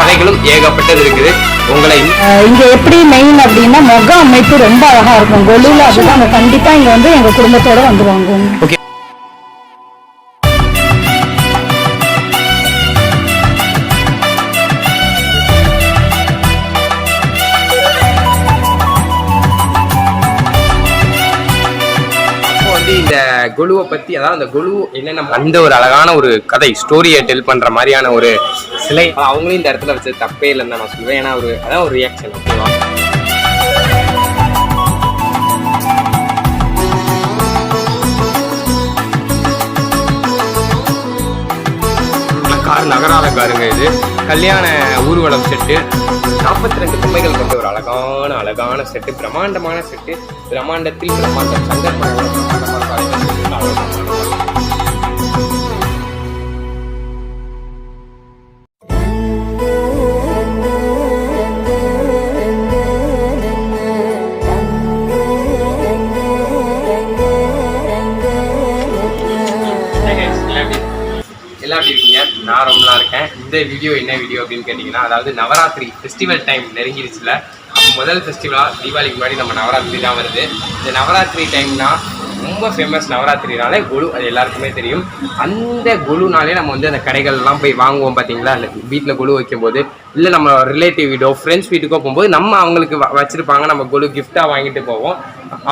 கலைகளும் ஏகப்பட்டது இருக்குது. உங்களை இங்க எப்படி மெயின் அப்படின்னா முக அமைப்பு ரொம்ப அழகா இருக்கும். கொலுல அதுதான் கண்டிப்பா இங்க வந்து எங்க குடும்பத்தோட வந்துருவாங்க. ஓகே. இந்த கொலுவை பத்தி, அதாவது அந்த கொலு என்னென்ன அந்த ஒரு அழகான ஒரு கதை ஸ்டோரியை டெல் பண்ற மாதிரியான ஒரு சிலை அவங்களும் இந்த இடத்துல வச்சது தப்பே இல்லைன்னு தான் நான் சொல்லுவேன். ஏன்னா அதான் ஒரு ரியாக்ஷன். ஓகேவா? கார் நகராத காருங்க. இது கல்யாண ஊர்வலம் செட்டு. 42 பொம்மைகள் கொண்ட ஒரு அழகான செட்டு, பிரம்மாண்டமான செட்டு. பிரம்மாண்டத்தில் பிரம்மாண்டம். சங்கர் எல்லாம் எப்படி இருக்கீங்க? நான் ரொம்ப நல்லா இருக்கேன். இந்த வீடியோ என்ன வீடியோ அப்படின்னு கேட்டிங்கன்னா, அதாவது நவராத்திரி ஃபெஸ்டிவல் டைம் நெருங்கிடுச்சுல. அப்போ முதல் ஃபெஸ்டிவலாக தீபாவளிக்கு முன்னாடி நம்ம நவராத்திரி தான் வருது. இந்த நவராத்திரி டைம்னா ரொம்ப ஃபேமஸ். நவராத்திரினாலே கொலு, அது எல்லாருக்குமே தெரியும். அந்த கொலுனாலே நம்ம வந்து அந்த கடைகள்லாம் போய் வாங்குவோம் பார்த்தீங்களா. அந்த வீட்டில் கொலு வைக்கும்போது, இல்லை நம்ம ரிலேட்டிவ் வீடோ ஃப்ரெண்ட்ஸ் வீட்டுக்கோ போகும்போது நம்ம அவங்களுக்கு வச்சுருப்பாங்க, நம்ம கொலு கிஃப்டாக வாங்கிட்டு போவோம்.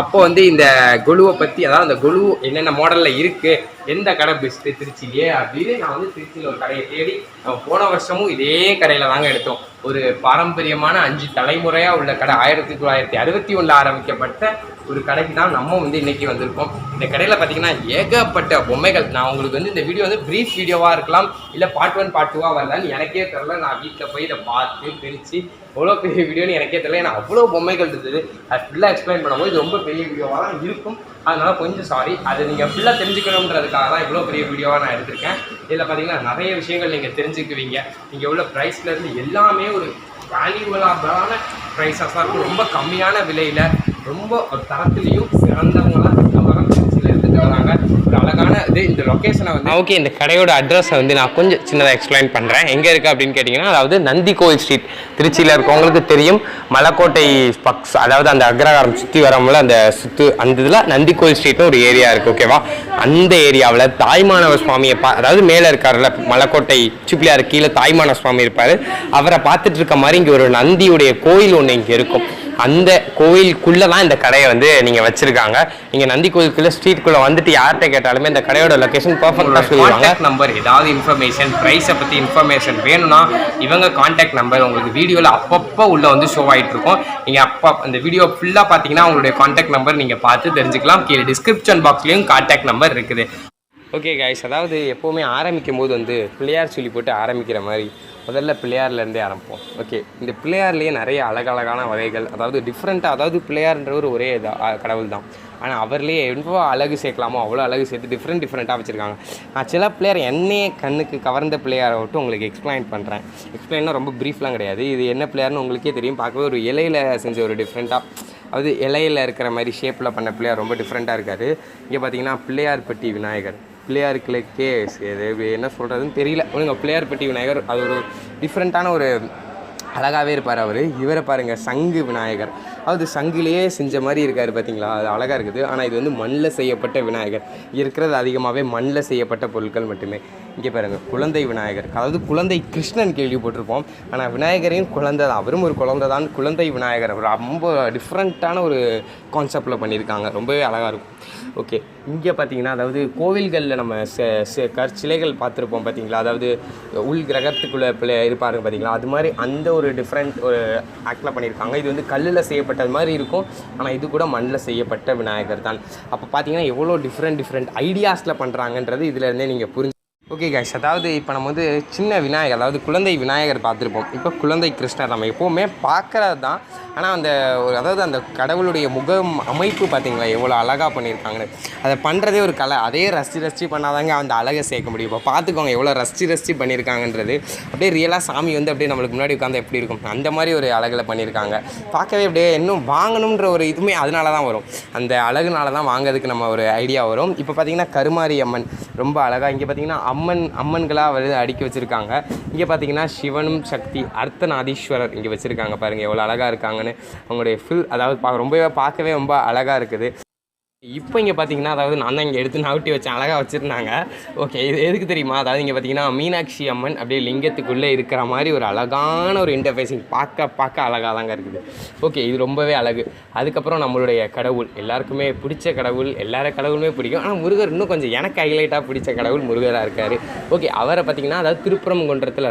அப்போ வந்து இந்த கொலுவை பற்றி, அதாவது அந்த கொலு என்னென்ன மாடலில் இருக்குது, எந்த கடை பெஸ்ட்டு திருச்சியிலே அப்படின்னு நான் வந்து திருச்சியில் ஒரு கடையை தேடி நம்ம போன வருஷமும் இதே கடையில் தாங்க எடுத்தோம். ஒரு பாரம்பரியமான 5 தலைமுறையாக உள்ள கடை. 1961 ஆரம்பிக்கப்பட்ட ஒரு கடைக்கு தான் நம்ம வந்து இன்றைக்கி வந்திருக்கோம். இந்த கடையில் பார்த்தீங்கன்னா ஏகப்பட்ட பொம்மைகள். நான் உங்களுக்கு வந்து இந்த வீடியோ வந்து ப்ரீஃப் வீடியோவாக இருக்கலாம், இல்லை பார்ட் 1 பார்ட் 2 வரலான்னு எனக்கே தெரில. நான் வீட்டில் போய் இதை பார்த்து பிரித்து எவ்வளோ பெரிய வீடியோன்னு எனக்கே தெரியல. ஏன்னா அவ்வளோ பொம்மைகள் இருக்குது. அது ஃபுல்லாக எக்ஸ்பிளைன் பண்ணும்போது இது ரொம்ப பெரிய வீடியோவாக தான் இருக்கும். அதனால் கொஞ்சம் சாரி. அது நீங்கள் ஃபுல்லாக தெரிஞ்சுக்கணுன்றதுக்காக தான் இவ்வளோ பெரிய வீடியோவாக நான் எடுத்திருக்கேன். இதில் பார்த்தீங்கன்னா நிறைய விஷயங்கள் நீங்கள் தெரிஞ்சுக்குவீங்க. நீங்கள் எவ்வளோ ப்ரைஸ்லேருந்து எல்லாமே ஒரு வேல்யூபலான ப்ரைஸாக தான் இருக்கும். ரொம்ப கம்மியான விலையில், ரொம்ப தரத்துலேயும் சிறந்தவங்களாம் திருச்சியில் எடுத்துகிட்டு வராங்க. ஒரு அழகான இது. இந்த லொக்கேஷனை வந்து ஓகே, இந்த கடையோட அட்ரஸை வந்து நான் கொஞ்சம் சின்னதாக எக்ஸ்பிளைன் பண்ணுறேன். எங்கே இருக்குது அப்படின்னு கேட்டிங்கன்னா, அதாவது நந்தி கோயில் ஸ்ட்ரீட். திருச்சியில் இருக்கவங்களுக்கு தெரியும். மலைக்கோட்டை பக்ஸ், அதாவது அந்த அக்ரஹாரம் சுற்றி வரவங்கள அந்த அந்த இதில் நந்தி கோயில் ஸ்ட்ரீட்னு ஒரு ஏரியா இருக்குது. ஓகேவா? அந்த ஏரியாவில் தாய்மானவ சுவாமியை அதாவது மேலே இருக்கார்ல மலைக்கோட்டை உச்சிப்பிள்ளையார் கீழே தாய்மான சுவாமி இருப்பார். அவரை பார்த்துட்டு இருக்க மாதிரி இங்கே ஒரு நந்தியுடைய கோயில் ஒன்று இங்கே இருக்கும். அந்த கோயிலுக்குள்ளே தான் இந்த கடையை வந்து நீங்கள் வச்சுருக்காங்க. நீங்கள் நந்தி கோயிலுக்குள்ளே ஸ்ட்ரீட்குள்ளே வந்துட்டு யார்கிட்ட கேட்டாலுமே இந்த கடையோட லொக்கேஷன் பர்ஃபெக்டாக சொல்லுவாங்க. கான்டாக்ட் நம்பர், ஏதாவது இன்ஃபர்மேஷன், ப்ரைஸை பற்றி இன்ஃபர்மேஷன் வேணும்னா இவங்க கான்டாக்ட் நம்பர் உங்களுக்கு வீடியோவில் அப்பப்போ உள்ளே வந்து ஷோ ஆகிட்டு இருக்கும். நீங்கள் அப்போ அந்த வீடியோ ஃபுல்லாக பார்த்தீங்கன்னா உங்களுடைய கான்டாக்ட் நம்பர் நீங்கள் பார்த்து தெரிஞ்சுக்கலாம். கீழே டிஸ்கிரிப்ஷன் பாக்ஸ்லேயும் கான்டாக்ட் நம்பர் இருக்குது. ஓகே கைஸ், அதாவது எப்போவுமே ஆரம்பிக்கும் போது வந்து பிள்ளையார் சொல்லி போட்டு ஆரம்பிக்கிற மாதிரி முதல்ல பிள்ளையார்லேருந்தே ஆரம்பிப்போம். ஓகே, இந்த பிள்ளையார்லேயே நிறைய அழகழகான வகைகள், அதாவது டிஃப்ரெண்ட்டாக, அதாவது பிள்ளையார்ன்றவர் ஒரே கடவுள் தான், ஆனால் அவர்லேயே எவ்வளோ அழகு சேர்க்கலாமோ அவ்வளோ அழகு சேர்த்து டிஃப்ரெண்ட்டாக வச்சுருக்காங்க. நான் சில பிள்ளையார் என்னையே கண்ணுக்கு கவர்ந்த பிள்ளையாரை விட்டு உங்களுக்கு எக்ஸ்பிளைன் பண்ணுறேன். எக்ஸ்பிளைன்னா ரொம்ப ப்ரீஃப்லாம் கிடையாது. இது என்ன பிள்ளையார்னு உங்களுக்கே தெரியும். பார்க்கவே ஒரு இலையில் செஞ்ச ஒரு டிஃப்ரெண்ட்டாக, அதாவது இலையில் இருக்கிற மாதிரி ஷேப்பில் பண்ண பிள்ளையார் ரொம்ப டிஃப்ரெண்ட்டாக இருக்கார். இங்கே பார்த்தீங்கன்னா பிள்ளையார்பட்டி விநாயகர். பிள்ளையாருக்குள்ளே என்ன சொல்கிறதுன்னு தெரியல. ஒழுங்க பிள்ளையார்பட்டி விநாயகர், அது ஒரு டிஃப்ரெண்ட்டான ஒரு அழகாகவே இருப்பார் அவர். இவரை பாருங்கள், சங்கு விநாயகர். அது சங்கிலேயே செஞ்ச மாதிரி இருக்கார் பார்த்தீங்களா, அது அழகாக இருக்குது. ஆனால் இது வந்து மண்ணில் செய்யப்பட்ட விநாயகர். இருக்கிறது அதிகமாகவே மண்ணில் செய்யப்பட்ட பொருட்கள் மட்டுமே. இங்கே பாருங்கள், குழந்தை விநாயகர். அதாவது குழந்தை கிருஷ்ணன் கேள்விப்பட்டிருப்போம், ஆனால் விநாயகரையும் குழந்தை தான், அவரும் ஒரு குழந்தை தான். குழந்தை விநாயகர் ரொம்ப டிஃப்ரெண்ட்டான ஒரு கான்செப்டில் பண்ணியிருக்காங்க. ரொம்பவே அழகாக இருக்கும். ஓகே, இங்கே பார்த்தீங்கன்னா, அதாவது கோவில்களில் நம்ம சிலைகள் பார்த்துருப்போம் பார்த்தீங்களா, அதாவது உள் கிரகத்துக்குள்ளே இருப்பாருங்க பார்த்தீங்களா, அது மாதிரி அந்த ஒரு டிஃப்ரெண்ட் ஒரு ஆக்டில் பண்ணியிருக்காங்க. இது வந்து கல்லில் செய்யப்பட்டது மாதிரி இருக்கும், ஆனால் இது கூட மண்ணில் செய்யப்பட்ட விநாயகர் தான். அப்போ பார்த்தீங்கன்னா எவ்வளோ டிஃப்ரெண்ட் ஐடியாஸில் பண்ணுறாங்கன்றது இதிலேருந்தே நீங்கள் புரிஞ்சு. ஓகே கைஸ், அதாவது இப்போ நம்ம வந்து சின்ன விநாயகர், அதாவது குழந்தை விநாயகர் பார்த்துருப்போம். இப்போ குழந்தை கிருஷ்ணர் நம்ம எப்போவுமே பார்க்குறது தான். ஆனால் அந்த அதாவது அந்த கடவுளுடைய முகம் அமைப்பு பார்த்தீங்களா எவ்வளோ அழகாக பண்ணியிருக்காங்கன்னு. அதை பண்ணுறதே ஒரு கலை. அதே ரசித்து பண்ணாதாங்க அந்த அழகை சேர்க்க முடியும். இப்போ பார்த்துக்கோங்க எவ்வளோ ரசித்து பண்ணியிருக்காங்கன்றது. அப்படியே ரியலாக சாமி வந்து அப்படியே நம்மளுக்கு முன்னாடி உட்காந்து எப்படி இருக்கும் அந்த மாதிரி ஒரு அழகில் பண்ணியிருக்காங்க. பார்க்கவே அப்படியே இன்னும் வாங்கணுன்ற ஒரு இதுவுமே அதனால தான் வரும். அந்த அழகுனால தான் வாங்கிறதுக்கு நம்ம ஒரு ஐடியா வரும். இப்போ பார்த்திங்கன்னா கருமாரி அம்மன் ரொம்ப அழகாக. இங்கே பார்த்திங்கன்னா அம்மன்களாக வந்து அடுக்கி வச்சுருக்காங்க. இங்கே பார்த்தீங்கன்னா சிவனும் சக்தி அர்த்தநாதீஸ்வரர் இங்கே வச்சுருக்காங்க. பாருங்கள் எவ்வளோ அழகாக இருக்காங்கன்னு. அவங்களுடைய அதாவது ரொம்பவே பார்க்கவே ரொம்ப அழகாக இருக்குது. இப்போ இங்கே பார்த்தீங்கன்னா அதாவது நான் தான் இங்கே எடுத்து நகட்டி வச்சேன், அழகாக வச்சுருந்தாங்க. ஓகே, இது எதுக்கு தெரியுமா? அதாவது இங்கே பார்த்தீங்கன்னா மீனாட்சி அம்மன் அப்படியே லிங்கத்துக்குள்ளே இருக்கிற மாதிரி ஒரு அழகான ஒரு இன்டர்ஃபேஸிங் பார்க்க அழகாக தாங்க இருக்குது. ஓகே, இது ரொம்பவே அழகு. அதுக்கப்புறம் நம்மளுடைய கடவுள் எல்லாருக்குமே பிடிச்ச கடவுள், எல்லார கடவுளுமே பிடிக்கும். ஆனால் முருகர் இன்னும் கொஞ்சம் எனக்கு ஹைலைட்டாக பிடிச்ச கடவுள் முருகராக இருக்கார். ஓகே, அவரை பார்த்தீங்கன்னா அதாவது திருப்பரங்குன்றத்தில்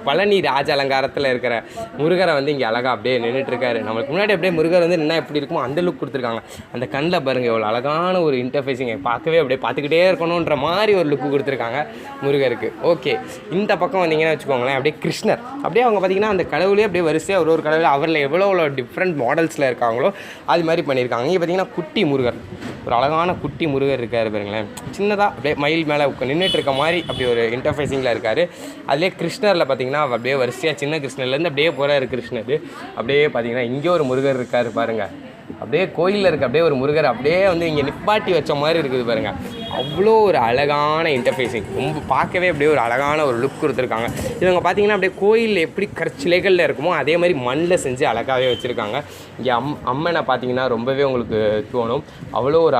பழனி ராஜ அலங்காரத்தில் இருக்கிற முருகரை வந்து இங்கே அழகாக அப்படியே நின்றுட்டுருக்காரு. நம்மளுக்கு முன்னாடி அப்படியே முருகர் வந்து என்ன எப்படி இருக்குமோ அந்த லுக் கொடுத்துருக்காங்க. அந்த கண்ணில் பாருங்கள் எவ்வளோ அழகான ஒரு இன்டர்ஃபேஸிங்க, பார்க்கவே அப்படியே பார்த்துக்கிட்டே இருக்கணுன்ற மாதிரி ஒரு லுக்கு கொடுத்துருக்காங்க முருகருக்கு. ஓகே, இந்த பக்கம் வந்தீங்கன்னா வச்சுக்கோங்களேன், அப்படியே கிருஷ்ணர் அப்படியே அவங்க பார்த்தீங்கன்னா அந்த கடவுளே அப்படியே வரிசையாக ஒரு கடவுள் அவரில் எவ்வளோ டிஃப்ரெண்ட் மாடல்ஸில் இருக்காங்களோ அது மாதிரி பண்ணியிருக்காங்க. இங்கே பார்த்தீங்கன்னா குட்டி முருகர், ஒரு அழகான குட்டி முருகர் இருக்கார் பாருங்களேன். சின்னதாக அப்படியே மயில் மேலே நின்றுட்டு இருக்க மாதிரி அப்படி ஒரு இன்டர்ஃபேஸிங்கில் இருக்கார். அதிலே கிருஷ்ணரில் பார்த்தீங்கன்னா அப்படியே வரிசையாக சின்ன கிருஷ்ணர்லேருந்து அப்படியே போகிறாரு கிருஷ்ணர். அப்படியே பார்த்தீங்கன்னா இங்கே ஒரு முருகர் இருக்கார் பாருங்கள். அப்படியே கோயிலில் இருக்க அப்படியே ஒரு முருகர் அப்படியே வந்து இங்கே நிப்பாட்டி வச்ச மாதிரி இருக்குது பாருங்கள். அவ்வளோ ஒரு அழகான இன்டர்ஃபேஸிங், ரொம்ப பார்க்கவே அப்படியே ஒரு அழகான ஒரு லுக் கொடுத்துருக்காங்க. இவங்க பார்த்தீங்கன்னா அப்படியே கோயிலில் எப்படி கற்சிலைகளில் இருக்குமோ அதே மாதிரி மண்ணில் செஞ்சு அழகாகவே வச்சுருக்காங்க. இங்கே அம்மனை பார்த்தீங்கன்னா ரொம்பவே உங்களுக்கு தோணும். அவ்வளோ ஒரு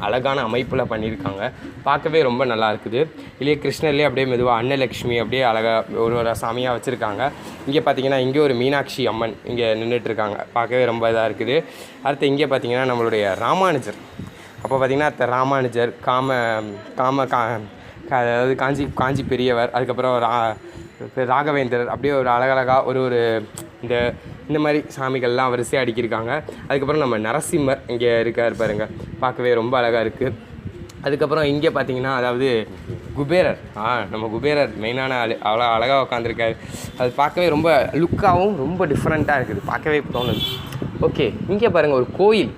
அழகான அமைப்பில் பண்ணியிருக்காங்க. பார்க்கவே ரொம்ப நல்லா இருக்குது. இல்லையே கிருஷ்ணர்லேயே அப்படியே மெதுவாக அன்னலக்ஷ்மி அப்படியே அழகாக ஒரு சாமியாக வச்சுருக்காங்க. இங்கே பார்த்தீங்கன்னா இங்கே ஒரு மீனாட்சி அம்மன் இங்கே நின்றுட்டுருக்காங்க. பார்க்கவே ரொம்ப இதாக இருக்குது. அடுத்து இங்கே பார்த்தீங்கன்னா நம்மளுடைய ராமானுஜர். அப்போ பார்த்திங்கன்னா ராமானுஜர் அதாவது காஞ்சி பெரியவர், அதுக்கப்புறம் ராகவேந்தர் அப்படியே ஒரு அழகழகாக ஒரு இந்த மாதிரி சாமிகள்லாம் வரிசையாக அடுக்கியிருக்காங்க. அதுக்கப்புறம் நம்ம நரசிம்மர் இங்கே இருக்கார் பாருங்க, பார்க்கவே ரொம்ப அழகாக இருக்குது. அதுக்கப்புறம் இங்கே பார்த்தீங்கன்னா அதாவது குபேரர், நம்ம குபேரர் மெயினான அவ்வளோ அழகாக உட்காந்துருக்காரு. அது பார்க்கவே ரொம்ப லுக்காகவும் ரொம்ப டிஃப்ரெண்ட்டாக இருக்குது, பார்க்கவே தோணுது. ஓகே, இங்கே பாருங்கள் ஒரு கோயில்,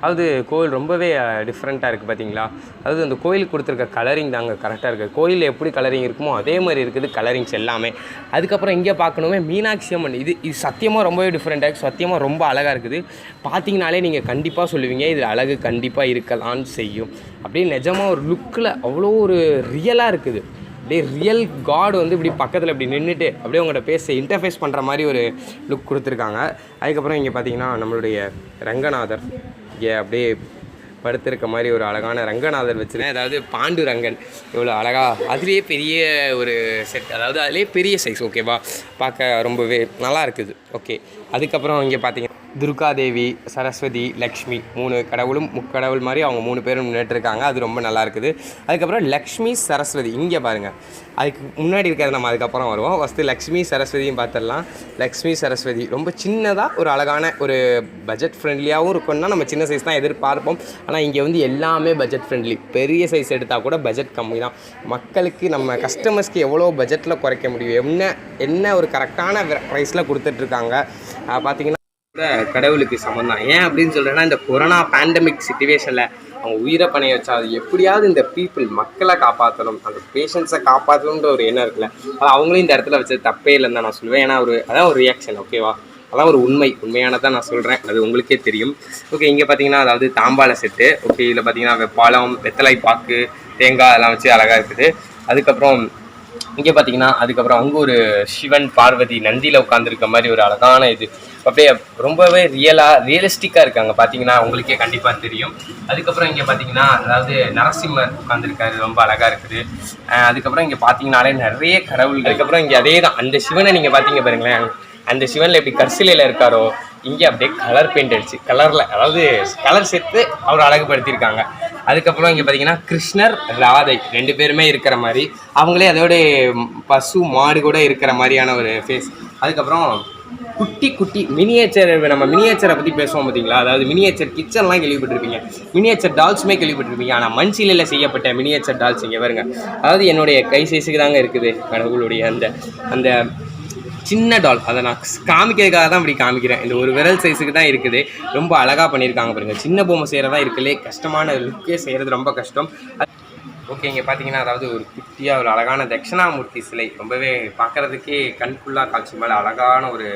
அதாவது கோயில் ரொம்பவே டிஃப்ரெண்ட்டாக இருக்குது பார்த்தீங்களா. அதாவது அந்த கோயிலுக்கு கொடுத்துருக்க கலரிங் தாங்க கரெக்டாக இருக்குது. கோயிலில் எப்படி கலரிங் இருக்குமோ அதே மாதிரி இருக்குது கலரிங்ஸ் எல்லாமே. அதுக்கப்புறம் இங்கே பார்க்கணுமே மீனாட்சி அம்மன், இது சத்தியமாக ரொம்பவே டிஃப்ரெண்ட்டாக இருக்குது, சத்தியமாக ரொம்ப அழகாக இருக்குது. பார்த்தீங்கனாலே நீங்கள் கண்டிப்பாக சொல்லுவீங்க இதில் அழகு கண்டிப்பாக இருக்கலான்னு செய்யும். அப்படியே நிஜமாக ஒரு லுக்கில் அவ்வளோ ஒரு ரியலாக இருக்குது. அப்படியே ரியல் காட் வந்து இப்படி பக்கத்தில் இப்படி நின்றுட்டு அப்படியே உங்கள்கிட்ட பேச இன்டர்ஃபேஸ் பண்ணுற மாதிரி ஒரு லுக் கொடுத்துருக்காங்க. அதுக்கப்புறம் இங்கே பார்த்தீங்கன்னா நம்மளுடைய ரங்கநாதர் இங்கே அப்படியே படுத்திருக்க மாதிரி ஒரு அழகான ரங்கநாதர் வச்சுருக்கேன். அதாவது பாண்டுரங்கன் இவ்வளோ அழகாக, அதுலேயே பெரிய ஒரு செட், அதாவது அதுலேயே பெரிய சைஸ். ஓகேவா, பார்க்க ரொம்பவே நல்லா இருக்குது. ஓகே, அதுக்கப்புறம் இங்கே பார்த்தீங்கன்னா துர்காதேவி, சரஸ்வதி, லக்ஷ்மி 3 கடவுளும் முக்கடவுள் மாதிரி அவங்க 3 பேரும் நின்றுட்டுருக்காங்க. அது ரொம்ப நல்லா இருக்குது. அதுக்கப்புறம் லக்ஷ்மி சரஸ்வதி இங்கே பாருங்கள், அதுக்கு முன்னாடி இருக்கிறது நம்ம அதுக்கப்புறம் வருவோம். ஃபஸ்ட்டு லக்ஷ்மி சரஸ்வதியும் பார்த்துடலாம். லக்ஷ்மி சரஸ்வதி ரொம்ப சின்னதாக ஒரு அழகான ஒரு பட்ஜெட் ஃப்ரெண்ட்லியாகவும் இருக்கும்னா நம்ம சின்ன சைஸ் தான் எதிர்பார்ப்போம். ஆனால் இங்கே வந்து எல்லாமே பட்ஜெட் ஃப்ரெண்ட்லி. பெரிய சைஸ் எடுத்தால் கூட பட்ஜெட் கம்மி தான். மக்களுக்கு நம்ம கஸ்டமர்ஸ்க்கு எவ்வளோ பட்ஜெட்டில் குறைக்க முடியும், என்ன ஒரு கரெக்டான ப்ரைஸில் கொடுத்துட்ருக்காங்க. பார்த்தீங்கன்னா கடவுளுக்கு சமம் தான். ஏன் அப்படின்னு சொல்கிறேன்னா, இந்த கொரோனா பேண்டமிக் சிச்சுவேஷனில் அவங்க உயிரை பணைய வச்சா அது எப்படியாவது இந்த மக்களை காப்பாற்றணும், அந்த பேஷண்ட்ஸை காப்பாற்றணுன்ற ஒரு எண்ணம் இருக்குல்ல, அது அவங்களும் இந்த இடத்துல வச்சது தப்பே இல்லைன்னு தான் நான் சொல்லுவேன். ஏன்னா அதான் ஒரு ரியாக்ஷன். ஓகேவா, அதான் ஒரு உண்மையானதான் நான் சொல்கிறேன், அது உங்களுக்கே தெரியும். ஓகே, இங்கே பார்த்தீங்கன்னா அதாவது தாம்பாள செட்டு. ஓகே, இதில் பார்த்தீங்கன்னா பழம், வெத்தலை பாக்கு, தேங்காய் அதெல்லாம் வச்சு அழகாக இருக்குது. அதுக்கப்புறம் இங்கே பார்த்தீங்கன்னா அதுக்கப்புறம் அங்கே ஒரு சிவன் பார்வதி நந்தியில் உட்காந்துருக்க மாதிரி ஒரு அழகான இது அப்படியே ரொம்பவே ரியலிஸ்டிக்காக இருக்காங்க. பார்த்தீங்கன்னா உங்களுக்கே கண்டிப்பாக தெரியும். அதுக்கப்புறம் இங்கே பார்த்தீங்கன்னா அதாவது நரசிம்மர் உட்காந்துருக்காரு, ரொம்ப அழகாக இருக்குது. அதுக்கப்புறம் இங்கே பார்த்தீங்கன்னாலே நிறைய கடவுள். அதுக்கப்புறம் இங்கே அதே தான் அந்த சிவனை நீங்கள் பார்த்தீங்க பாருங்களேன், அந்த சிவனில் எப்படி கற்சிலையில் இருக்காரோ இங்கே அப்படியே கலர் பெயிண்ட் அடிச்சு கலரில், அதாவது கலர் சேர்த்து அவர் அழகுபடுத்தியிருக்காங்க. அதுக்கப்புறம் இங்கே பார்த்தீங்கன்னா கிருஷ்ணர் ராதை 2 பேருமே இருக்கிற மாதிரி, அவங்களே அதோட பசு மாடு கூட இருக்கிற மாதிரியான ஒரு ஃபேஸ். அதுக்கப்புறம் குட்டி மினியேச்சர், நம்ம மினியேச்சரை பற்றி பேசுவோம் பார்த்தீங்களா, அதாவது மினியேச்சர் கிச்சன்லாம் கேள்விப்பட்டிருப்பீங்க, மினியேச்சர் டால்ஸுமே கேள்விப்பட்டிருப்பீங்க. ஆனால் மண்சீலையில் செய்யப்பட்ட மினியேச்சர் டால்ஸ் இங்கே வருங்க. அதாவது என்னுடைய கை சைஸுக்கு தாங்க இருக்குது கடவுளுடைய அந்த சின்ன டால். அதை நான் காமிக்கிறதுக்காக தான் இப்படி காமிக்கிறேன். இந்த ஒரு விரல் சைஸுக்கு தான் இருக்குது. ரொம்ப அழகாக பண்ணியிருக்காங்க பாருங்க. சின்ன பொம்மை செய்கிறதா இருக்குல்லே கஷ்டமான லுக்கே செய்கிறது ரொம்ப கஷ்டம். ஓகே, இங்கே பார்த்தீங்கன்னா அதாவது ஒரு குட்டியாக ஒரு அழகான தட்சிணாமூர்த்தி சிலை, ரொம்பவே பார்க்குறதுக்கே கண்குள்ளா காட்சி மேலே அழகான ஒரு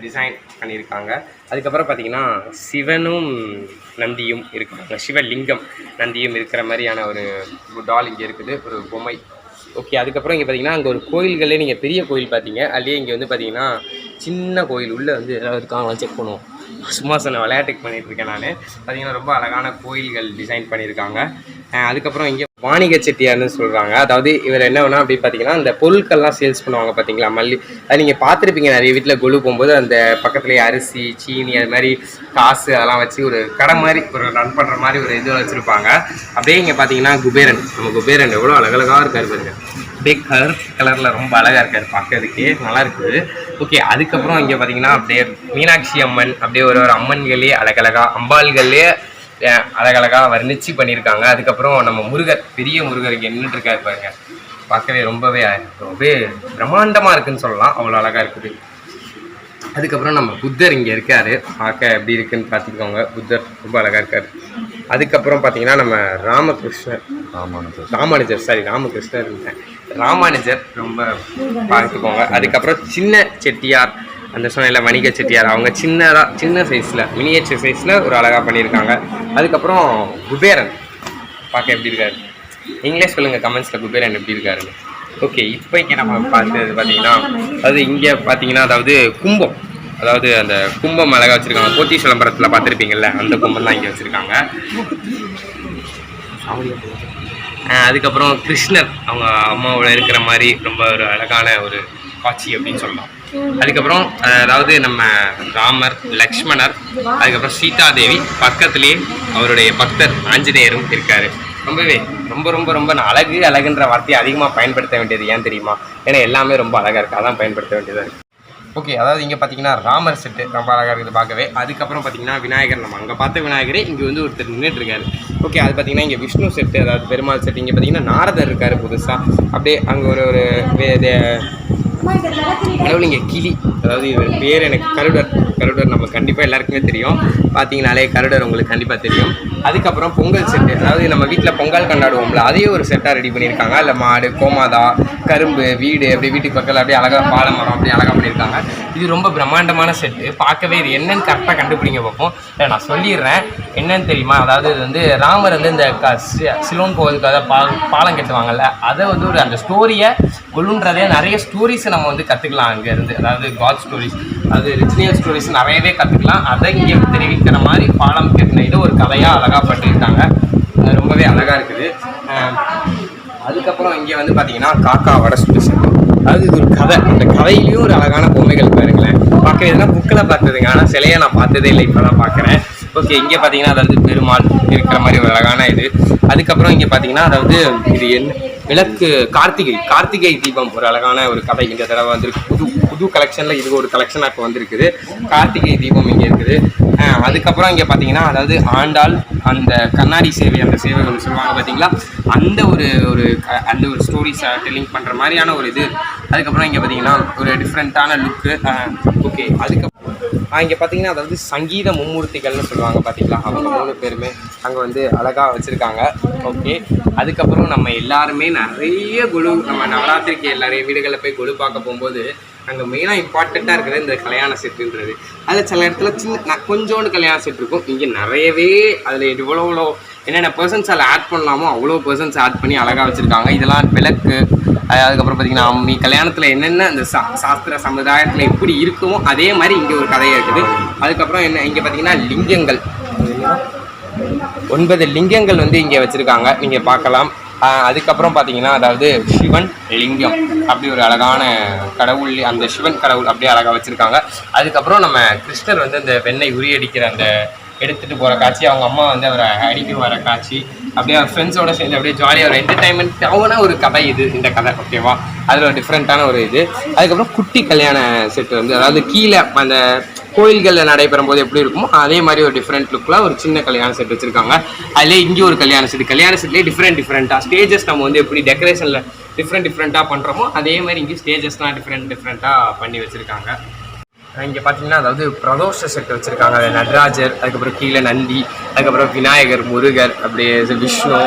டிசைன் பண்ணியிருக்காங்க. அதுக்கப்புறம் பார்த்தீங்கன்னா சிவனும் நந்தியும் இருக்காங்க, சிவலிங்கம் நந்தியும் இருக்கிற மாதிரியான ஒரு டால் இங்கே இருக்குது, ஒரு பொம்மை. ஓகே, அதுக்கப்புறம் இங்கே பார்த்தீங்கன்னா அங்கே ஒரு கோயில்களே நீங்கள் பெரிய கோயில் பார்த்தீங்க, அதுலேயே இங்கே வந்து பார்த்தீங்கன்னா சின்ன கோயில் உள்ளே வந்து ஏதாவது இருக்காங்களா செக் பண்ணுவோம். சும்மா சொன்ன விளையாட்டுக்கு பண்ணிகிட்ருக்கேன் நான். பார்த்தீங்கன்னா ரொம்ப அழகான கோயில்கள் டிசைன் பண்ணியிருக்காங்க. அதுக்கப்புறம் இங்கே வாணிக செட்டியார்னு சொல்கிறாங்க. அதாவது இவர் என்ன வேணா அப்படி பார்த்தீங்கன்னா அந்த பொருட்கள்லாம் சேல்ஸ் பண்ணுவாங்க பார்த்தீங்களா, மல்லி. அது நீங்கள் பார்த்துருப்பீங்க நிறைய வீட்டில் கொலு போகும்போது அந்த பக்கத்துலேயே அரிசி சீனி அது மாதிரி காசு அதெல்லாம் வச்சு ஒரு கடை மாதிரி ஒரு ரன் பண்ணுற மாதிரி ஒரு இது வச்சுருப்பாங்க. அப்படியே இங்கே பார்த்தீங்கன்னா குபேரன், நம்ம குபேரன் எவ்வளோ அழகழகாக இருக்கார் பாருங்க, அப்படியே கலரில் ரொம்ப அழகாக இருக்கார், பார்க்கறதுக்கே நல்லா இருக்குது. ஓகே, அதுக்கப்புறம் இங்கே பார்த்தீங்கன்னா அப்படியே மீனாட்சி அம்மன், அப்படியே ஒரு அம்மன்களே அழகழகா, அம்பாள்களே அழகழகாக வர்ணிச்சு பண்ணியிருக்காங்க. அதுக்கப்புறம் நம்ம முருகர், பெரிய முருகர் இங்கே நின்றுட்டு இருக்காரு பாருங்க, பார்க்கவே ரொம்பவே பிரம்மாண்டமாக இருக்குதுன்னு சொல்லலாம், அவ்வளோ அழகாக இருக்குது. அதுக்கப்புறம் நம்ம புத்தர் இங்கே இருக்கார், பார்க்க எப்படி இருக்குன்னு பார்த்துக்கோங்க, புத்தர் ரொம்ப அழகாக இருக்கார். அதுக்கப்புறம் பார்த்தீங்கன்னா நம்ம ராமானுஜர் ரொம்ப பார்த்துக்கோங்க. அதுக்கப்புறம் சின்ன செட்டியார், அந்த சொன்ன வணிக செட்டியார், அவங்க சின்ன சைஸில் மினியேச்சர் சைஸில் ஒரு அழகாக பண்ணியிருக்காங்க. அதுக்கப்புறம் குபேரன் பார்க்க எப்படி இருக்காரு, நீங்களே சொல்லுங்கள் கமெண்ட்ஸில் குபேரன் எப்படி இருக்காருன்னு. ஓகே, இப்போ இங்கே நம்ம பார்த்தது பார்த்தீங்கன்னா அது இங்கே பார்த்தீங்கன்னா அதாவது கும்பம், அதாவது அந்த கும்பம் அழகாக வச்சுருக்காங்க, போத்தி சிலம்பரத்தில் பார்த்துருப்பீங்கள்ல அந்த கும்பம் தான் இங்கே வச்சுருக்காங்க. அதுக்கப்புறம் கிருஷ்ணர் அவங்க அம்மாவோட இருக்கிற மாதிரி ரொம்ப ஒரு அழகான ஒரு காட்சி அப்படின்னு சொல்லலாம். அதுக்கப்புறம் அதாவது நம்ம ராமர், லக்ஷ்மணர், அதுக்கப்புறம் சீதாதேவி, பக்கத்துலேயே அவருடைய பக்தர் ஆஞ்சநேயரும் இருக்கார். ரொம்பவே ரொம்ப ரொம்ப ரொம்ப நான் அழகுன்ற வார்த்தையை அதிகமாக பயன்படுத்த வேண்டியது ஏன் தெரியுமா, ஏன்னா எல்லாமே ரொம்ப அழகாக இருக்குது, அதான் பயன்படுத்த வேண்டியதாக இருக்குது. ஓகே, அதாவது இங்கே பார்த்தீங்கன்னா ராமர் செட்டு ரொம்ப அழகாக இருக்குது பார்க்கவே. அதுக்கப்புறம் பார்த்தீங்கன்னா விநாயகர், நம்ம அங்கே பார்த்த விநாயகரே இங்கே வந்து ஒருத்தர் நின்றுட்டுருக்காரு. ஓகே, அது பார்த்தீங்கன்னா இங்கே விஷ்ணு செட்டு, அதாவது பெருமாள் செட்டு. இங்கே பார்த்தீங்கன்னா நாரதர் இருக்கார் புதுசாக, அப்படியே அங்கே ஒரு கடவுள் இங்கே கிளி, அதாவது இவர் பேர் எனக்கு கருடர் நம்ம கண்டிப்பாக எல்லாருக்குமே தெரியும், பார்த்தீங்கனாலே கருடர் உங்களுக்கு கண்டிப்பாக தெரியும். அதுக்கப்புறம் பொங்கல் செட்டு, அதாவது நம்ம வீட்டில் பொங்கல் கொண்டாடுவோம்ல, அதையே ஒரு செட்டாக ரெடி பண்ணியிருக்காங்க. இல்லை மாடு, கோமாதா, கரும்பு, வீடு, அப்படி வீட்டுக்கு பக்கத்தில் அப்படியே அழகாக பாலை மரம் அப்படி அழகாக பண்ணியிருக்காங்க. இது ரொம்ப பிரம்மாண்டமான செட்டு, பார்க்கவே இது என்னன்னு கரெக்டாக கண்டுபிடிங்க பார்ப்போம். இல்லை நான் சொல்லிடுறேன் என்னன்னு தெரியுமா, அதாவது இது வந்து ராமர் வந்து இந்த சிலோன் போவதுக்காக பாலம் கட்டுவாங்கல்ல, அதை வந்து ஒரு அந்த ஸ்டோரியை கொள்ளுன்றதே நிறைய ஸ்டோரிஸை நம்ம வந்து கற்றுக்கலாம் அங்கேருந்து, அதாவது காட் ஸ்டோரிஸ், அது ரிஜினல் ஸ்டோரிஸ் நிறையவே கற்றுக்கலாம். அதை இங்கே தெரிவிக்கிற மாதிரி பாலம் கட்டின இது ஒரு கதையாக அழகாக பண்ணியிருக்காங்க, ரொம்பவே அழகாக இருக்குது. அதுக்கப்புறம் இங்கே வந்து பார்த்தீங்கன்னா காக்கா வடை ஸ்பெஷல், அதாவது இது ஒரு கதை, அந்த கதையிலையும் ஒரு அழகான பொம்மைகள் பாருங்களேன், பார்க்க இதெல்லாம் புக்கில் பார்த்ததுங்க, ஆனால் சிலையை நான் பார்த்ததே இல்லை, இப்போ தான் பார்க்குறேன். ஓகே, இங்கே பார்த்தீங்கன்னா அதாவது பெருமாள் இருக்கிற மாதிரி ஒரு அழகான இது. அதுக்கப்புறம் இங்கே பார்த்தீங்கன்னா அதாவது இது என்ன விளக்கு, கார்த்திகை தீபம், ஒரு அழகான ஒரு கதை இந்த தடவை வந்துருக்கு, புது கலெக்ஷனில் இது ஒரு கலெக்ஷனாக இப்போ வந்துருக்குது, கார்த்திகை தீபம் இங்கே இருக்குது. அதுக்கப்புறம் இங்கே பார்த்தீங்கன்னா அதாவது ஆண்டாள் அந்த கண்ணாடி சேவை, அந்த சேவை ஒன்று சொல்லுவாங்க பார்த்தீங்களா, அந்த ஒரு ஸ்டோரிஸை டெல்லிங் பண்ணுற மாதிரியான ஒரு இது. அதுக்கப்புறம் இங்கே பார்த்தீங்கன்னா ஒரு டிஃப்ரெண்ட்டான லுக்கு. ஓகே, அதுக்கப்புறம் இங்கே பார்த்தீங்கன்னா அதாவது சங்கீத மும்மூர்த்திகள்னு சொல்லுவாங்க பார்த்தீங்களா, அவங்க 3 பேருமே அங்கே வந்து அழகாக வச்சுருக்காங்க. ஓகே, அதுக்கப்புறம் நம்ம எல்லாருமே நிறைய குழு, நம்ம நவராத்திரிக்கு எல்லாரையும் வீடுகளில் போய் குழு பார்க்க போகும்போது அங்கே மெயினாக இம்பார்ட்டண்ட்டாக இருக்கிறது இந்த கல்யாண செட்டுன்றது. அதில் சில இடத்துல கொஞ்சோண்டு கல்யாண செட் இருக்கும், இங்கே நிறையவே அதில் எவ்வளோ என்னென்ன பர்சன்ஸ் அதில் ஆட் பண்ணலாமோ அவ்வளோ பர்சன்ஸ் ஆட் பண்ணி அழகாக வச்சுருக்காங்க. இதெல்லாம் விளக்கு, அதுக்கப்புறம் பார்த்திங்கன்னா அம்மி, கல்யாணத்தில் என்னென்ன இந்த சாஸ்திர சமுதாயத்தில் எப்படி இருக்குமோ அதே மாதிரி இங்கே ஒரு கதையாக இருக்குது. அதுக்கப்புறம் இங்கே பார்த்திங்கன்னா லிங்கங்கள், 9 லிங்கங்கள் வந்து இங்கே வச்சுருக்காங்க, நீங்கள் பார்க்கலாம். அதுக்கப்புறம் பார்த்தீங்கன்னா அதாவது சிவன் லிங்கம், அப்படி ஒரு அழகான கடவுள், அந்த சிவன் கடவுள் அப்படியே அழகாக வச்சுருக்காங்க. அதுக்கப்புறம் நம்ம கிருஷ்ணர் வந்து அந்த வெண்ணெய் உரியடிக்கிற அந்த எடுத்துகிட்டு போகிற காட்சி, அவங்க அம்மா வந்து அவரை அடிக்க வர காட்சி, அப்படியே ஃப்ரெண்ட்ஸோடு சேர்ந்து அப்படியே ஜாலியாக ஒரு என்டர்டைன்மெண்ட் ஆகுனா ஒரு கதை இது, இந்த கதை ஓகேவா, அதில் ஒரு டிஃப்ரெண்ட்டான ஒரு இது. அதுக்கப்புறம் குட்டி கல்யாண செட்டு வந்து அதாவது கீழே அந்த கோயில்களில் நடைபெறும் போது எப்படி இருக்குமோ அதே மாதிரி ஒரு டிஃப்ரெண்ட் லுக்கில் ஒரு சின்ன கல்யாண செட் வச்சுருக்காங்க. அதிலே இங்கே ஒரு கல்யாண செட்லேயே டிஃப்ரெண்ட்டாக ஸ்டேஜஸ் நம்ம வந்து எப்படி டெக்கரேஷனில் டிஃப்ரெண்ட்டாக பண்ணுறோமோ அதே மாதிரி இங்கே ஸ்டேஜஸ்லாம் டிஃப்ரெண்ட்டாக பண்ணி வச்சுருக்காங்க. இங்கே பார்த்தீங்கன்னா அதாவது பிரதோஷ செட் வச்சுருக்காங்க. அது நடராஜர், அதுக்கப்புறம் கீழே நந்தி, அதுக்கப்புறம் விநாயகர், முருகர், அப்படியே விஷ்ணு,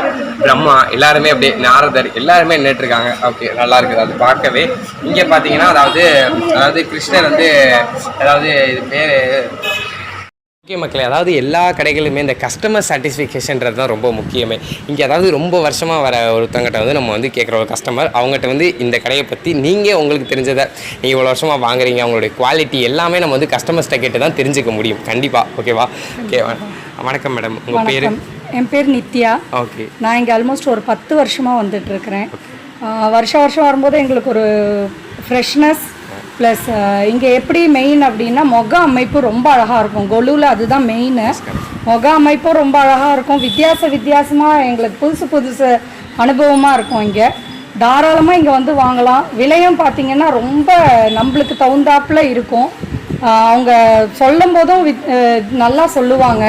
பிரம்மா எல்லாருமே அப்படியே நாரதர் எல்லாருமே நின்றுட்டுருக்காங்க. ஓகே, நல்லா இருக்குது அது பார்க்கவே. இங்கே பார்த்தீங்கன்னா அதாவது கிருஷ்ணர் வந்து அதாவது இது பேர் ஓகே மக்களே, அதாவது எல்லா கடைகளுமே இந்த கஸ்டமர் சாட்டிஸ்ஃபிகேஷன்றது தான் ரொம்ப முக்கியமே. இங்கே அதாவது ரொம்ப வருஷமாக வர ஒருத்தங்கிட்ட வந்து நம்ம வந்து கேட்குற ஒரு கஸ்டமர் அவங்ககிட்ட வந்து இந்த கடையை பற்றி நீங்கள் உங்களுக்கு தெரிஞ்சதை நீங்கள் இவ்வளோ வருஷமாக வாங்குறீங்க, அவங்களுடைய குவாலிட்டி எல்லாமே நம்ம வந்து கஸ்டமர்ஸ்ட்டை கேட்டு தான் தெரிஞ்சுக்க முடியும் கண்டிப்பாக. ஓகேவா? ஓகே, வணக்கம் மேடம், உங்கள் பேர்? என் பேர் நித்யா. ஓகே, நான் இங்கே ஆல்மோஸ்ட் ஒரு 10 வருஷமாக வந்துட்டுருக்கிறேன். வருஷம் வரும்போது எங்களுக்கு ஒரு ஃப்ரெஷ்னஸ் ப்ளஸ் இங்கே எப்படி மெயின் அப்படின்னா முக அமைப்பு ரொம்ப அழகாக இருக்கும். கொலுவில் அதுதான் மெயின். முக அமைப்பும் ரொம்ப அழகாக இருக்கும். வித்தியாசமாக எங்களுக்கு புதுசு அனுபவமாக இருக்கும். இங்கே தாராளமாக இங்கே வந்து வாங்கலாம். விலையும் பார்த்திங்கன்னா ரொம்ப நம்மளுக்கு தகுந்தாப்பில் இருக்கும். அவங்க சொல்லும் போதும் நல்லா சொல்லுவாங்க.